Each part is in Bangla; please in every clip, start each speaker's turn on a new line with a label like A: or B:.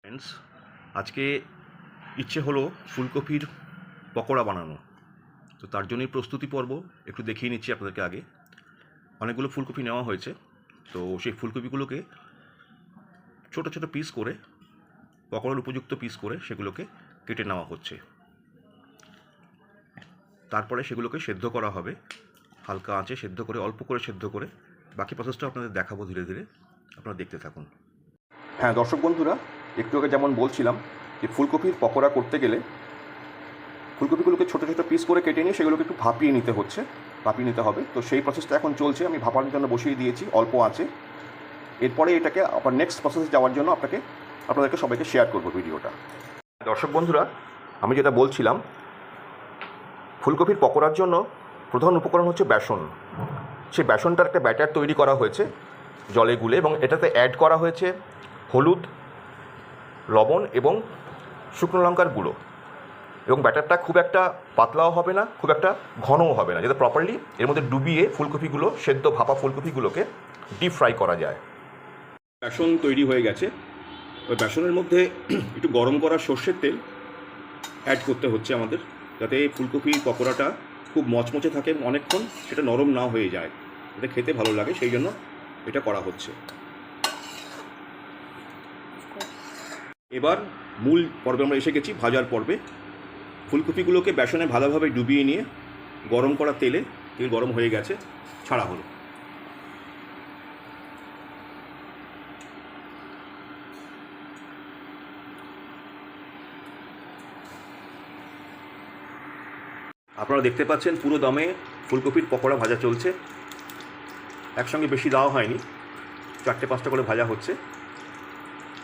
A: ফ্রেন্ডস, আজকে ইচ্ছে হলো ফুলকপির পকোড়া বানানো। তো তার জন্যই প্রস্তুতি পর্ব একটু দেখিয়ে নিচ্ছি আপনাদেরকে। আগে অনেকগুলো ফুলকপি নেওয়া হয়েছে, তো সেই ফুলকপিগুলোকে ছোট ছোট পিস করে, পকোড়ার উপযুক্ত পিস করে সেগুলোকে কেটে নেওয়া হচ্ছে। তারপরে সেগুলোকে সেদ্ধ করা হবে, হালকা আঁচে সেদ্ধ করে, অল্প করে সেদ্ধ করে। বাকি প্রসেসটা আপনাদের দেখাবো ধীরে ধীরে, আপনারা দেখতে থাকুন। হ্যাঁ দর্শক বন্ধুরা, একটু আগে যেমন বলছিলাম যে ফুলকপির পকোড়া করতে গেলে ফুলকপিগুলোকে ছোটো ছোটো পিস করে কেটে নিয়ে সেগুলোকে একটু ভাপিয়ে নিতে হবে। তো সেই প্রসেসটা এখন চলছে, আমি ভাপানোর জন্য বসিয়ে দিয়েছি অল্প আছে। এরপরে এটাকে আবার নেক্সট প্রসেসে যাওয়ার জন্য আপনাদেরকে সবাইকে শেয়ার করবো ভিডিওটা। দর্শক বন্ধুরা, আমি যেটা বলছিলাম, ফুলকপির পকোড়ার জন্য প্রধান উপকরণ হচ্ছে বেসন। সেই বেসনটার একটা ব্যাটার তৈরি করা হয়েছে জলে গুলে, এবং এটাতে অ্যাড করা হয়েছে হলুদ, লবণ এবং শুকনো লঙ্কার গুঁড়ো। এবং ব্যাটারটা খুব একটা পাতলাও হবে না, খুব একটা ঘনও হবে না, যাতে প্রপারলি এর মধ্যে ডুবিয়ে ফুলকপিগুলো, সেদ্ধ ভাপা ফুলকপিগুলোকে ডিপ ফ্রাই করা যায়। বেসন তৈরি হয়ে গেছে। ওই বেসনের মধ্যে একটু গরম করা সর্ষের তেল অ্যাড করতে হচ্ছে আমাদের, যাতে ফুলকপির পকোড়াটা খুব মচমচে থাকে, অনেকক্ষণ সেটা নরম না হয়ে যায়, যাতে খেতে ভালো লাগে, সেই জন্য এটা করা হচ্ছে। এবার মূল পর্বে আমরা এসে গেছি, ভাজার পর্বে। ফুলকপিগুলোকে বেসনে ভালোভাবে ডুবিয়ে নিয়ে গরম করা তেল গরম হয়ে গেছে, ছাড়া হলো। আপনারা দেখতে পাচ্ছেন পুরো দমে ফুলকপির পকোড়া ভাজা চলছে। একসঙ্গে বেশি দেওয়া হয়নি, 4-5টা করে ভাজা হচ্ছে।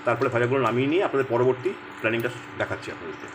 A: তারপরে ভাজাগুলো নামিয়ে নিয়ে আপনাদের পরবর্তী প্ল্যানিংটা দেখাচ্ছি আপনাদেরকে।